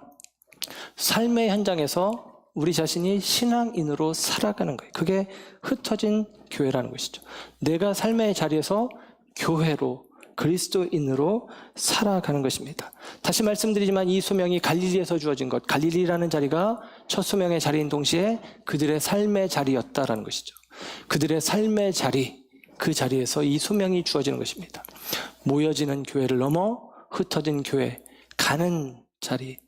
삶의 현장에서 우리 자신이 신앙인으로 살아가는 거예요. 그게 흩어진 교회라는 것이죠. 내가 삶의 자리에서 교회로, 그리스도인으로 살아가는 것입니다. 다시 말씀드리지만 이 소명이 갈릴리에서 주어진 것, 갈릴리라는 자리가 첫 소명의 자리인 동시에 그들의 삶의 자리였다라는 것이죠. 그들의 삶의 자리, 그 자리에서 이 소명이 주어지는 것입니다. 모여지는 교회를 넘어 흩어진 교회, 가는 자리,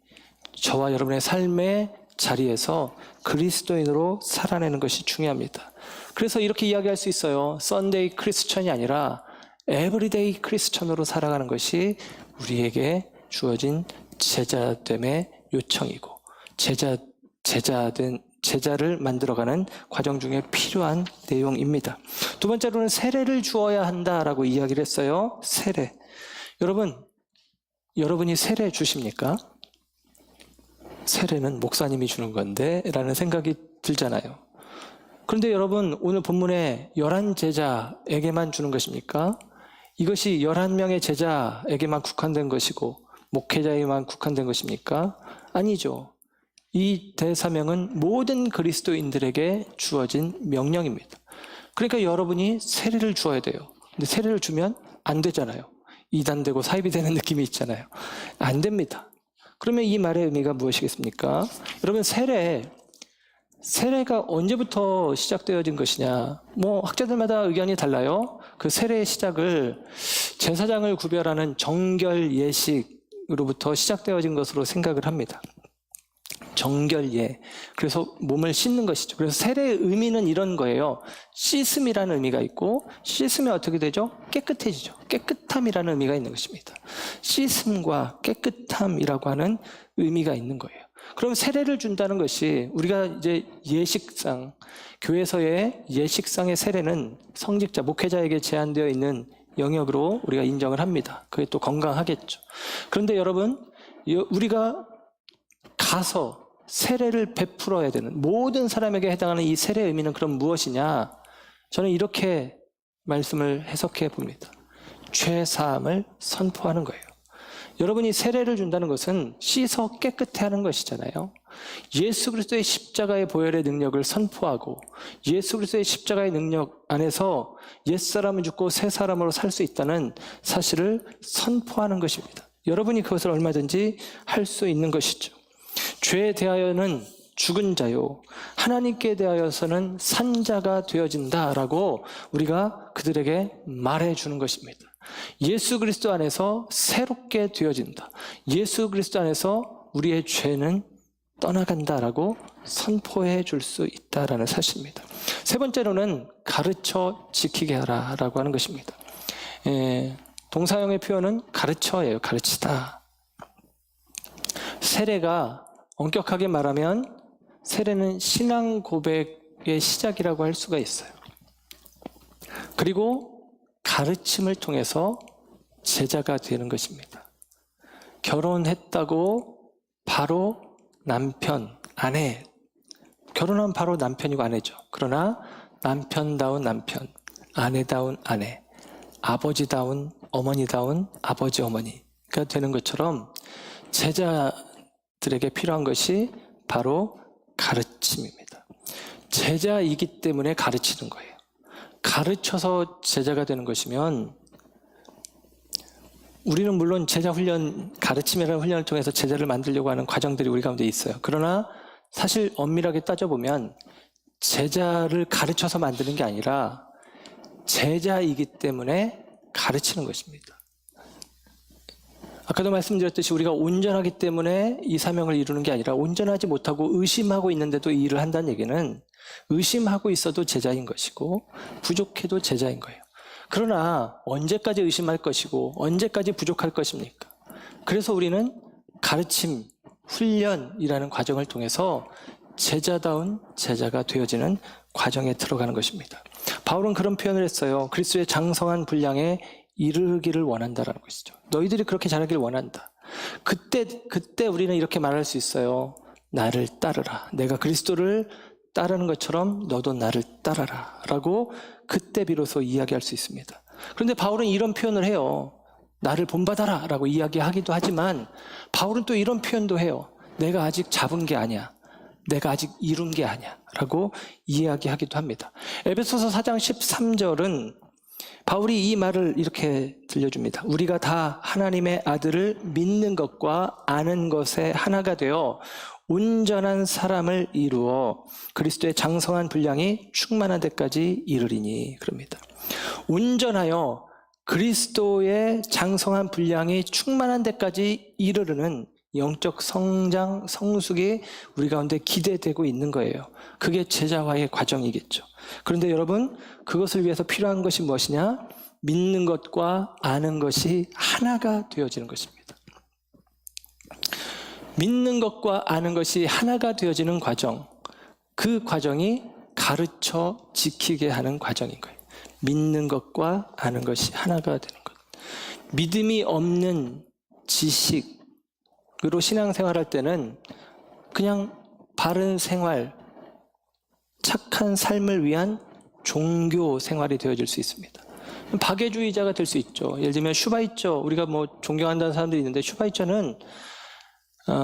저와 여러분의 삶의 자리에서 그리스도인으로 살아내는 것이 중요합니다. 그래서 이렇게 이야기할 수 있어요. 썬데이 크리스천이 아니라 에브리데이 크리스천으로 살아가는 것이 우리에게 주어진 제자됨의 요청이고 제자를 만들어가는 과정 중에 필요한 내용입니다. 두 번째로는 세례를 주어야 한다라고 이야기를 했어요. 세례. 여러분이 세례 주십니까? 세례는 목사님이 주는 건데 라는 생각이 들잖아요. 그런데 여러분, 오늘 본문에 11제자에게만 주는 것입니까? 이것이 11명의 제자에게만 국한된 것이고 목회자에게만 국한된 것입니까? 아니죠. 이 대사명은 모든 그리스도인들에게 주어진 명령입니다. 그러니까 여러분이 세례를 주어야 돼요. 근데 세례를 주면 안 되잖아요. 이단되고 사입이 되는 느낌이 있잖아요. 안 됩니다. 그러면 이 말의 의미가 무엇이겠습니까? 여러분, 세례가 언제부터 시작되어진 것이냐? 학자들마다 의견이 달라요. 그 세례의 시작을 제사장을 구별하는 정결 예식으로부터 시작되어진 것으로 생각을 합니다. 정결예. 그래서 몸을 씻는 것이죠. 그래서 세례의 의미는 이런 거예요. 씻음이라는 의미가 있고, 씻으면 어떻게 되죠? 깨끗해지죠. 깨끗함이라는 의미가 있는 것입니다. 씻음과 깨끗함이라고 하는 의미가 있는 거예요. 그럼 세례를 준다는 것이 우리가 이제 예식상, 교회에서의 예식상의 세례는 성직자, 목회자에게 제한되어 있는 영역으로 우리가 인정을 합니다. 그게 또 건강하겠죠. 그런데 여러분, 우리가 가서 세례를 베풀어야 되는, 모든 사람에게 해당하는 이 세례의 의미는 그럼 무엇이냐? 저는 이렇게 말씀을 해석해 봅니다. 죄 사함을 선포하는 거예요. 여러분이 세례를 준다는 것은 씻어 깨끗해 하는 것이잖아요. 예수 그리스도의 십자가의 보혈의 능력을 선포하고 예수 그리스도의 십자가의 능력 안에서 옛사람은 죽고 새 사람으로 살 수 있다는 사실을 선포하는 것입니다. 여러분이 그것을 얼마든지 할 수 있는 것이죠. 죄에 대하여는 죽은 자요, 하나님께 대하여서는 산 자가 되어진다라고 우리가 그들에게 말해주는 것입니다. 예수 그리스도 안에서 새롭게 되어진다. 예수 그리스도 안에서 우리의 죄는 떠나간다라고 선포해 줄 수 있다라는 사실입니다. 세 번째로는 가르쳐 지키게 하라라고 하는 것입니다. 동사형의 표현은 가르쳐예요. 가르치다. 세례가 엄격하게 말하면 세례는 신앙 고백의 시작이라고 할 수가 있어요. 그리고 가르침을 통해서 제자가 되는 것입니다. 결혼했다고 바로 남편, 아내, 결혼하면 바로 남편이고 아내죠. 그러나 남편다운 남편, 아내다운 아내, 아버지다운 어머니다운 아버지 어머니가 되는 것처럼 제자들에게 필요한 것이 바로 가르침입니다. 제자이기 때문에 가르치는 거예요. 가르쳐서 제자가 되는 것이면, 우리는 물론 제자 훈련, 가르침이라는 훈련을 통해서 제자를 만들려고 하는 과정들이 우리 가운데 있어요. 그러나 사실 엄밀하게 따져보면 제자를 가르쳐서 만드는 게 아니라 제자이기 때문에 가르치는 것입니다. 아까도 말씀드렸듯이 우리가 온전하기 때문에 이 사명을 이루는 게 아니라, 온전하지 못하고 의심하고 있는데도 이 일을 한다는 얘기는 의심하고 있어도 제자인 것이고 부족해도 제자인 거예요. 그러나 언제까지 의심할 것이고 언제까지 부족할 것입니까? 그래서 우리는 가르침, 훈련이라는 과정을 통해서 제자다운 제자가 되어지는 과정에 들어가는 것입니다. 바울은 그런 표현을 했어요. 그리스도의 장성한 분량에 이르기를 원한다라는 것이죠. 너희들이 그렇게 자라기를 원한다. 그때 우리는 이렇게 말할 수 있어요. 나를 따르라. 내가 그리스도를 따르는 것처럼 너도 나를 따라라 라고 그때 비로소 이야기할 수 있습니다. 그런데 바울은 이런 표현을 해요. 나를 본받아라 라고 이야기하기도 하지만 바울은 또 이런 표현도 해요. 내가 아직 잡은 게 아니야. 내가 아직 이룬 게 아니야 라고 이야기하기도 합니다. 에베소서 4장 13절은 바울이 이 말을 이렇게 들려줍니다. 우리가 다 하나님의 아들을 믿는 것과 아는 것에 하나가 되어 온전한 사람을 이루어 그리스도의 장성한 분량이 충만한 데까지 이르리니, 그럽니다. 온전하여 그리스도의 장성한 분량이 충만한 데까지 이르르는 영적 성장, 성숙이 우리 가운데 기대되고 있는 거예요. 그게 제자화의 과정이겠죠. 그런데 여러분, 그것을 위해서 필요한 것이 무엇이냐? 믿는 것과 아는 것이 하나가 되어지는 것입니다. 믿는 것과 아는 것이 하나가 되어지는 과정, 그 과정이 가르쳐 지키게 하는 과정인 거예요. 믿는 것과 아는 것이 하나가 되는 것. 믿음이 없는 지식으로 신앙생활할 때는 그냥 바른 생활, 착한 삶을 위한 종교 생활이 되어질 수 있습니다. 박애주의자가 될 수 있죠. 예를 들면 슈바이처, 우리가 존경한다는 사람들이 있는데 슈바이처는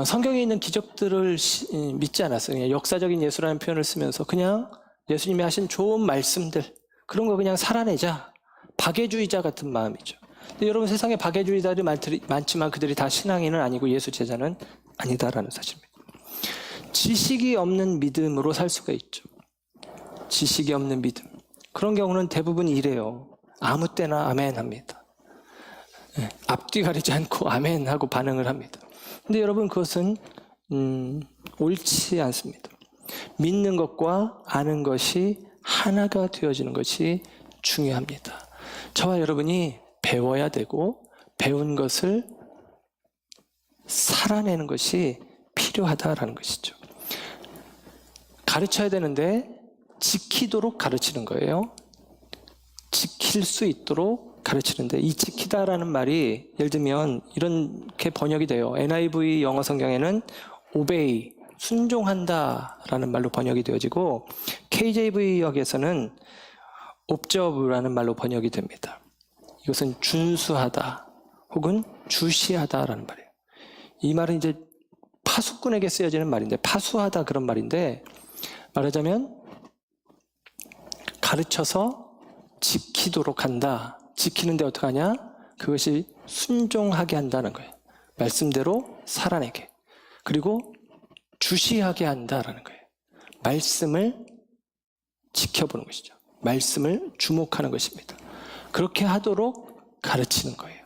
성경에 있는 기적들을 믿지 않았어요. 그냥 역사적인 예수라는 표현을 쓰면서 그냥 예수님이 하신 좋은 말씀들, 그런 거 그냥 살아내자. 박애주의자 같은 마음이죠. 근데 여러분, 세상에 박애주의자들이 많지만 그들이 다 신앙인은 아니고 예수 제자는 아니다라는 사실입니다. 지식이 없는 믿음으로 살 수가 있죠. 지식이 없는 믿음. 그런 경우는 대부분 이래요. 아무 때나 아멘 합니다. 앞뒤 가리지 않고 아멘 하고 반응을 합니다. 근데 여러분, 그것은 옳지 않습니다. 믿는 것과 아는 것이 하나가 되어지는 것이 중요합니다. 저와 여러분이 배워야 되고 배운 것을 살아내는 것이 필요하다라는 것이죠. 가르쳐야 되는데 지키도록 가르치는 거예요. 지킬 수 있도록 가르치는데, 이 지키다라는 말이 예를 들면 이렇게 번역이 돼요. NIV 영어 성경에는 obey, 순종한다라는 말로 번역이 되어지고, KJV 역에서는 observe라는 말로 번역이 됩니다. 이것은 준수하다 혹은 주시하다라는 말이에요. 이 말은 이제 파수꾼에게 쓰여지는 말인데, 파수하다 그런 말인데, 말하자면 가르쳐서 지키도록 한다. 지키는데 어떻게 하냐? 그것이 순종하게 한다는 거예요. 말씀대로 살아내게. 그리고 주시하게 한다라는 거예요. 말씀을 지켜보는 것이죠. 말씀을 주목하는 것입니다. 그렇게 하도록 가르치는 거예요.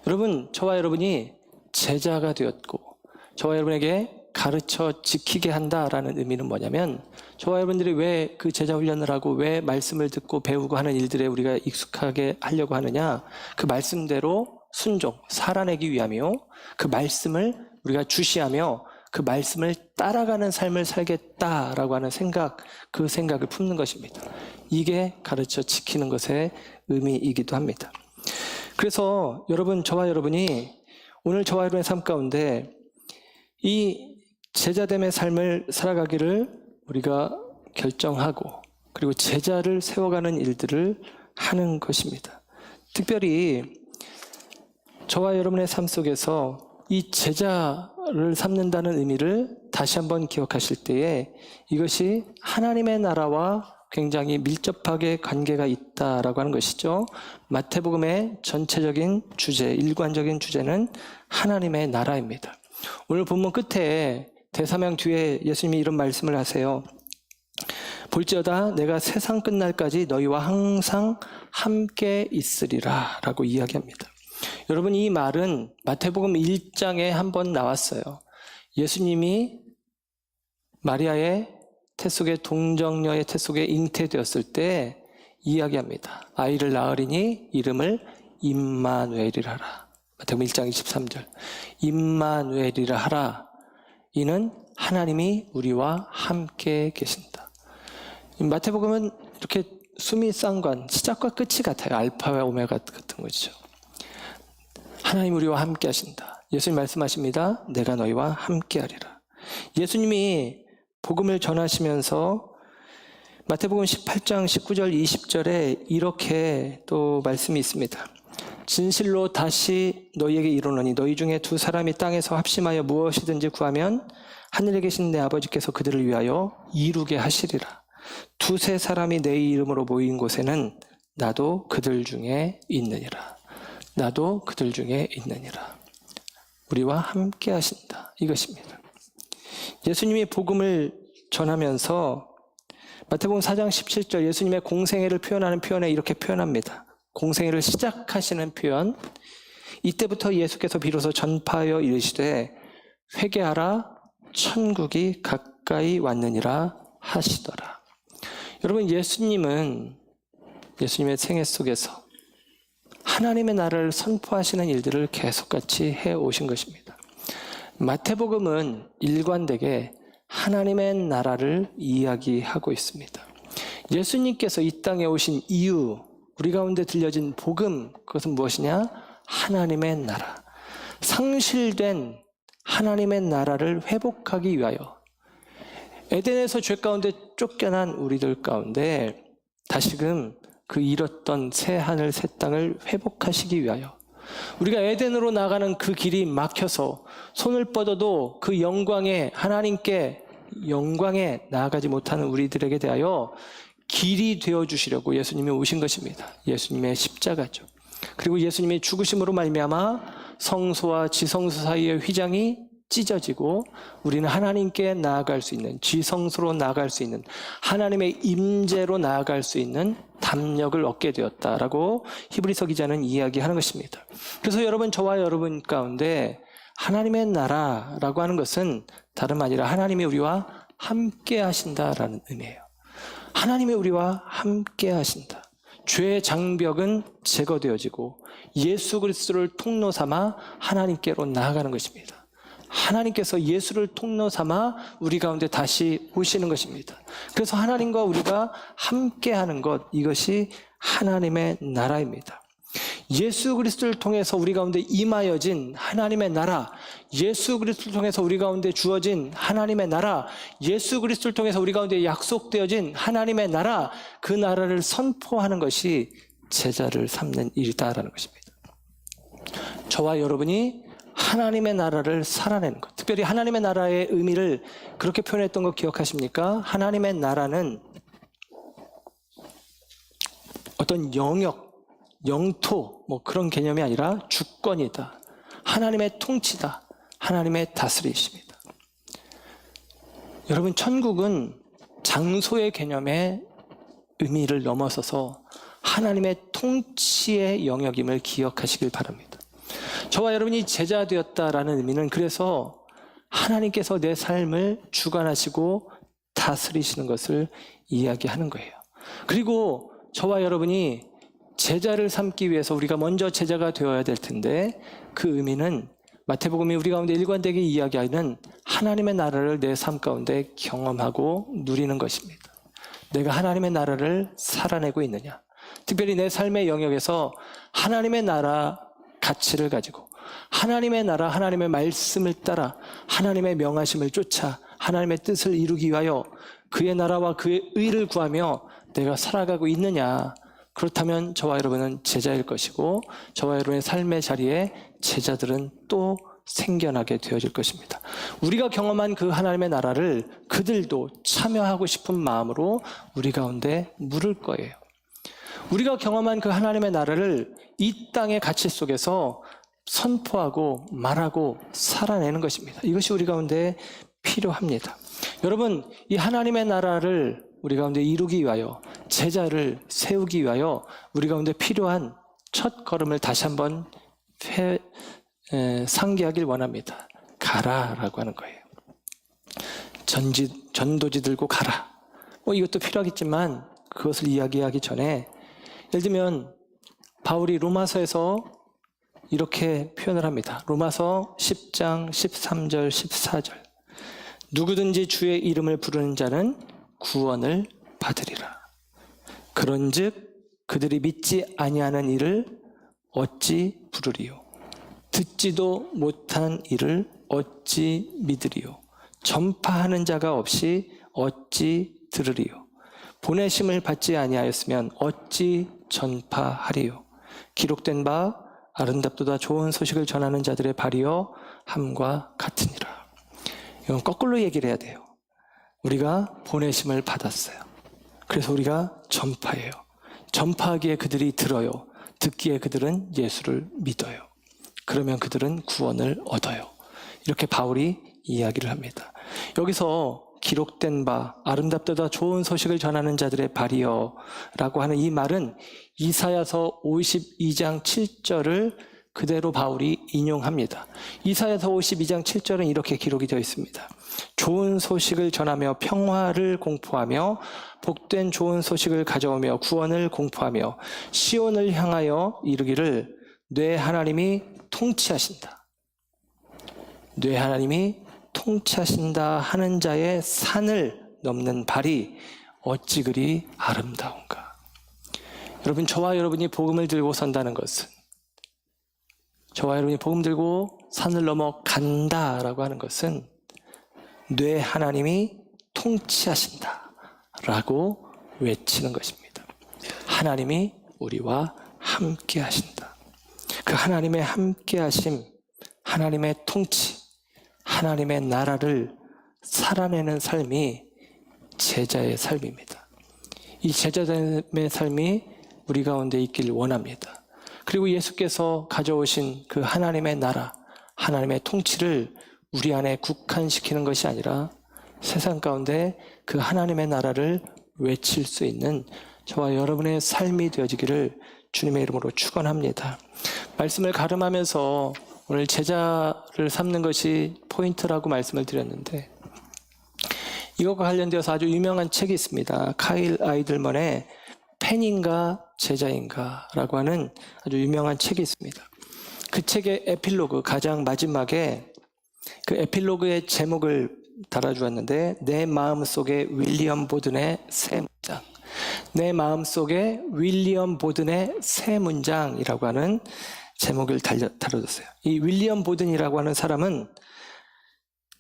여러분, 저와 여러분이 제자가 되었고 저와 여러분에게 가르쳐 지키게 한다라는 의미는 뭐냐면, 저와 여러분들이 왜 그 제자 훈련을 하고 왜 말씀을 듣고 배우고 하는 일들에 우리가 익숙하게 하려고 하느냐? 그 말씀대로 순종, 살아내기 위함이요. 그 말씀을 우리가 주시하며 그 말씀을 따라가는 삶을 살겠다라고 하는 생각, 그 생각을 품는 것입니다. 이게 가르쳐 지키는 것의 의미이기도 합니다. 그래서 여러분, 저와 여러분이 오늘 저와 여러분의 삶 가운데 이 제자됨의 삶을 살아가기를 우리가 결정하고 그리고 제자를 세워가는 일들을 하는 것입니다. 특별히 저와 여러분의 삶 속에서 이 제자를 삼는다는 의미를 다시 한번 기억하실 때에 이것이 하나님의 나라와 굉장히 밀접하게 관계가 있다라고 하는 것이죠. 마태복음의 전체적인 주제, 일관적인 주제는 하나님의 나라입니다. 오늘 본문 끝에 대사명 뒤에 예수님이 이런 말씀을 하세요. 볼지어다 내가 세상 끝날까지 너희와 항상 함께 있으리라 라고 이야기합니다. 여러분, 이 말은 마태복음 1장에 한번 나왔어요. 예수님이 마리아의 태 속에 동정녀의 태 속에 잉태되었을 때 이야기합니다. 아이를 낳으리니 이름을 임마누엘이라 하라. 마태복음 1장 23절. 임마누엘이라 하라. 이는 하나님이 우리와 함께 계신다. 마태복음은 이렇게 수미상관, 시작과 끝이 같아요. 알파와 오메가 같은 거죠. 하나님 우리와 함께 하신다. 예수님 말씀하십니다. 내가 너희와 함께 하리라. 예수님이 복음을 전하시면서 마태복음 18장 19절 20절에 이렇게 또 말씀이 있습니다. 진실로 다시 너희에게 이르노니 너희 중에 두 사람이 땅에서 합심하여 무엇이든지 구하면 하늘에 계신 내 아버지께서 그들을 위하여 이루게 하시리라. 두세 사람이 내 이름으로 모인 곳에는 나도 그들 중에 있느니라. 나도 그들 중에 있느니라. 우리와 함께 하신다. 이것입니다. 예수님이 복음을 전하면서 마태복음 4장 17절 예수님의 공생애를 표현하는 표현에 이렇게 표현합니다. 공생애를 시작하시는 표현. 이때부터 예수께서 비로소 전파하여 이르시되 회개하라 천국이 가까이 왔느니라 하시더라. 여러분, 예수님은 예수님의 생애 속에서 하나님의 나라를 선포하시는 일들을 계속같이 해오신 것입니다. 마태복음은 일관되게 하나님의 나라를 이야기하고 있습니다. 예수님께서 이 땅에 오신 이유, 우리 가운데 들려진 복음, 그것은 무엇이냐? 하나님의 나라. 상실된 하나님의 나라를 회복하기 위하여 에덴에서 죄 가운데 쫓겨난 우리들 가운데 다시금 그 잃었던 새 하늘 새 땅을 회복하시기 위하여 우리가 에덴으로 나가는 그 길이 막혀서 손을 뻗어도 그 영광에 하나님께 영광에 나아가지 못하는 우리들에게 대하여 길이 되어주시려고 예수님이 오신 것입니다. 예수님의 십자가죠. 그리고 예수님의 죽으심으로 말미암아 성소와 지성소 사이의 휘장이 찢어지고 우리는 하나님께 나아갈 수 있는, 지성소로 나아갈 수 있는, 하나님의 임재로 나아갈 수 있는 담력을 얻게 되었다라고 히브리서 기자는 이야기하는 것입니다. 그래서 여러분, 저와 여러분 가운데 하나님의 나라라고 하는 것은 다름 아니라 하나님이 우리와 함께 하신다라는 의미예요. 하나님이 우리와 함께 하신다. 죄의 장벽은 제거되어지고 예수 그리스도를 통로 삼아 하나님께로 나아가는 것입니다. 하나님께서 예수를 통로 삼아 우리 가운데 다시 오시는 것입니다. 그래서 하나님과 우리가 함께하는 것, 이것이 하나님의 나라입니다. 예수 그리스도를 통해서 우리 가운데 임하여진 하나님의 나라, 예수 그리스도를 통해서 우리 가운데 주어진 하나님의 나라, 예수 그리스도를 통해서 우리 가운데 약속되어진 하나님의 나라, 그 나라를 선포하는 것이 제자를 삼는 일이다라는 것입니다. 저와 여러분이 하나님의 나라를 살아내는 것, 특별히 하나님의 나라의 의미를 그렇게 표현했던 거 기억하십니까? 하나님의 나라는 어떤 영역, 영토, 그런 개념이 아니라 주권이다. 하나님의 통치다. 하나님의 다스리십니다. 여러분, 천국은 장소의 개념의 의미를 넘어서서 하나님의 통치의 영역임을 기억하시길 바랍니다. 저와 여러분이 제자 되었다라는 의미는 그래서 하나님께서 내 삶을 주관하시고 다스리시는 것을 이야기하는 거예요. 그리고 저와 여러분이 제자를 삼기 위해서 우리가 먼저 제자가 되어야 될 텐데 그 의미는 마태복음이 우리 가운데 일관되게 이야기하는 하나님의 나라를 내 삶 가운데 경험하고 누리는 것입니다. 내가 하나님의 나라를 살아내고 있느냐, 특별히 내 삶의 영역에서 하나님의 나라 가치를 가지고 하나님의 나라, 하나님의 말씀을 따라 하나님의 명하심을 쫓아 하나님의 뜻을 이루기 위하여 그의 나라와 그의 의를 구하며 내가 살아가고 있느냐? 그렇다면 저와 여러분은 제자일 것이고 저와 여러분의 삶의 자리에 제자들은 또 생겨나게 되어질 것입니다. 우리가 경험한 그 하나님의 나라를 그들도 참여하고 싶은 마음으로 우리 가운데 물을 거예요. 우리가 경험한 그 하나님의 나라를 이 땅의 가치 속에서 선포하고 말하고 살아내는 것입니다. 이것이 우리 가운데 필요합니다. 여러분, 이 하나님의 나라를 우리 가운데 이루기 위하여, 제자를 세우기 위하여 우리 가운데 필요한 첫 걸음을 다시 한번 상기하길 원합니다. 가라라고 하는 거예요. 전도지 들고 가라. 이것도 필요하겠지만 그것을 이야기하기 전에 예를 들면 바울이 로마서에서 이렇게 표현을 합니다. 로마서 10장 13절 14절 누구든지 주의 이름을 부르는 자는 구원을 받으리라. 그런즉 그들이 믿지 아니하는 이를 어찌 부르리요? 듣지도 못한 이를 어찌 믿으리요? 전파하는 자가 없이 어찌 들으리요? 보내심을 받지 아니하였으면 어찌 전파하리요? 기록된 바 아름답도다 좋은 소식을 전하는 자들의 발이여 함과 같으니라. 이건 거꾸로 얘기를 해야 돼요. 우리가 보내심을 받았어요. 그래서 우리가 전파해요. 전파하기에 그들이 들어요. 듣기에 그들은 예수를 믿어요. 그러면 그들은 구원을 얻어요. 이렇게 바울이 이야기를 합니다. 여기서 기록된 바 아름답도다 좋은 소식을 전하는 자들의 발이여 라고 하는 이 말은 이사야서 52장 7절을 그대로 바울이 인용합니다. 이사야서 52장 7절은 이렇게 기록이 되어 있습니다. 좋은 소식을 전하며 평화를 공포하며 복된 좋은 소식을 가져오며 구원을 공포하며 시온을 향하여 이르기를 내 하나님이 통치하신다. 내 하나님이 통치하신다 하는 자의 산을 넘는 발이 어찌 그리 아름다운가. 여러분, 저와 여러분이 복음을 들고 선다는 것은, 저와 여러분이 복음 들고 산을 넘어 간다라고 하는 것은 내 하나님이 통치하신다 라고 외치는 것입니다. 하나님이 우리와 함께 하신다. 그 하나님의 함께 하심, 하나님의 통치, 하나님의 나라를 살아내는 삶이 제자의 삶입니다. 이 제자의 삶이 우리 가운데 있길 원합니다. 그리고 예수께서 가져오신 그 하나님의 나라, 하나님의 통치를 우리 안에 국한시키는 것이 아니라 세상 가운데 그 하나님의 나라를 외칠 수 있는 저와 여러분의 삶이 되어지기를 주님의 이름으로 축원합니다. 말씀을 가름하면서 오늘 제자를 삼는 것이 포인트라고 말씀을 드렸는데, 이것과 관련되어서 아주 유명한 책이 있습니다. 카일 아이들먼의 팬인가 제자인가 라고 하는 아주 유명한 책이 있습니다. 그 책의 에필로그, 가장 마지막에 그 에필로그의 제목을 달아주었는데, 내 마음속에 윌리엄 보든의 새 문장, 내 마음속에 윌리엄 보든의 새 문장이라고 하는 제목을 다뤄줬어요. 이 윌리엄 보든이라고 하는 사람은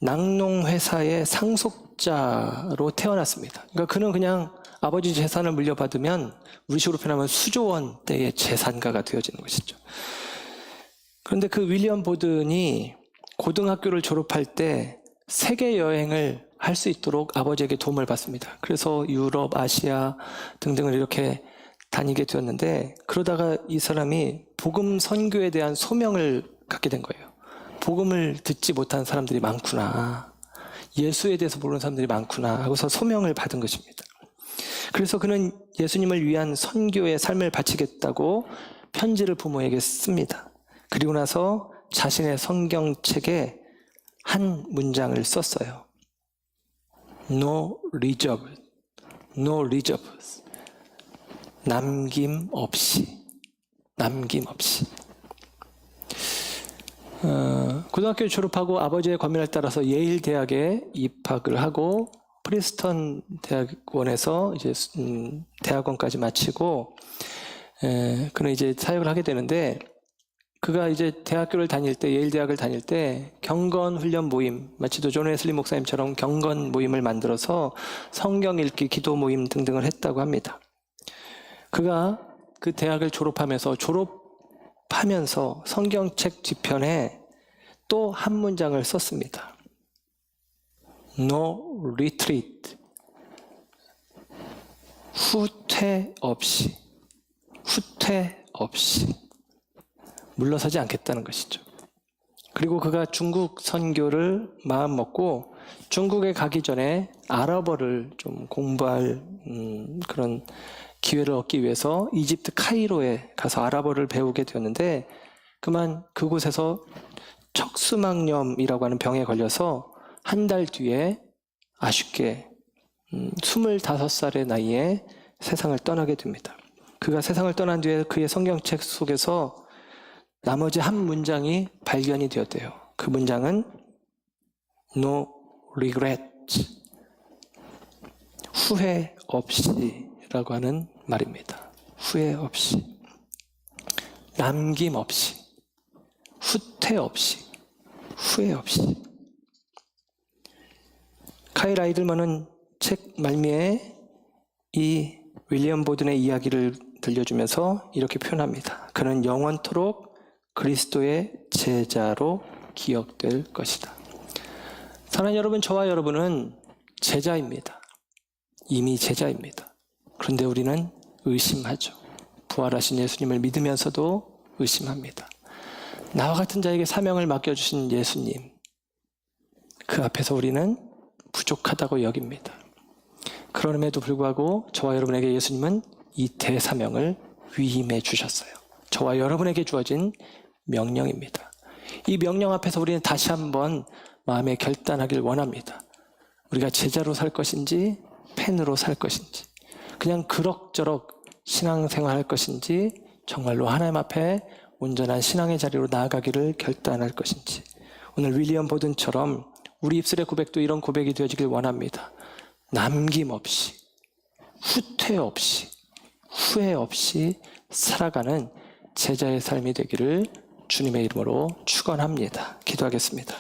낙농회사의 상속자로 태어났습니다. 그러니까 그는 그냥 아버지 재산을 물려받으면 우리식으로 표현하면 수조원대의 재산가가 되어지는 것이죠. 그런데 그 윌리엄 보든이 고등학교를 졸업할 때 세계 여행을 할 수 있도록 아버지에게 도움을 받습니다. 그래서 유럽, 아시아 등등을 이렇게 다니게 되었는데, 그러다가 이 사람이 복음 선교에 대한 소명을 갖게 된 거예요. 복음을 듣지 못한 사람들이 많구나, 예수에 대해서 모르는 사람들이 많구나 하고서 소명을 받은 것입니다. 그래서 그는 예수님을 위한 선교의 삶을 바치겠다고 편지를 부모에게 씁니다. 그리고 나서 자신의 성경책에 한 문장을 썼어요. No reserve, no reserves. 남김없이. 고등학교 졸업하고 아버지의 권면을 따라서 예일 대학에 입학을 하고 프린스턴 대학원에서 이제 대학원까지 마치고 그는 이제 사역을 하게 되는데, 그가 이제 대학교를 다닐 때, 예일 대학을 다닐 때 경건 훈련 모임, 마치도 존 웨슬리 목사님처럼 경건 모임을 만들어서 성경 읽기, 기도 모임 등등을 했다고 합니다. 그가 그 대학을 졸업하면서 성경책 뒤편에 또 한 문장을 썼습니다. No retreat. 후퇴 없이 물러서지 않겠다는 것이죠. 그리고 그가 중국 선교를 마음먹고 중국에 가기 전에 아랍어를 좀 공부할 그런 기회를 얻기 위해서 이집트 카이로에 가서 아랍어를 배우게 되었는데, 그만 그곳에서 척수막염이라고 하는 병에 걸려서 한 달 뒤에 아쉽게 25살의 나이에 세상을 떠나게 됩니다. 그가 세상을 떠난 뒤에 그의 성경책 속에서 나머지 한 문장이 발견이 되었대요. 그 문장은 No regret, 후회 없이라고 하는 말입니다. 후회 없이, 남김 없이, 후퇴 없이, 후회 없이. 카일 아이들만은 책 말미에 이 윌리엄 보든의 이야기를 들려주면서 이렇게 표현합니다. 그는 영원토록 그리스도의 제자로 기억될 것이다. 사랑하는 여러분, 저와 여러분은 제자입니다. 이미 제자입니다. 그런데 우리는 의심하죠. 부활하신 예수님을 믿으면서도 의심합니다. 나와 같은 자에게 사명을 맡겨주신 예수님, 그 앞에서 우리는 부족하다고 여깁니다. 그럼에도 불구하고 저와 여러분에게 예수님은 이 대사명을 위임해 주셨어요. 저와 여러분에게 주어진 명령입니다. 이 명령 앞에서 우리는 다시 한번 마음에 결단하길 원합니다. 우리가 제자로 살 것인지 팬으로 살 것인지, 그냥 그럭저럭 신앙생활 할 것인지, 정말로 하나님 앞에 온전한 신앙의 자리로 나아가기를 결단할 것인지, 오늘 윌리엄 보든처럼 우리 입술의 고백도 이런 고백이 되어지길 원합니다. 남김없이, 후퇴 없이, 후회 없이 살아가는 제자의 삶이 되기를 주님의 이름으로 축원합니다. 기도하겠습니다.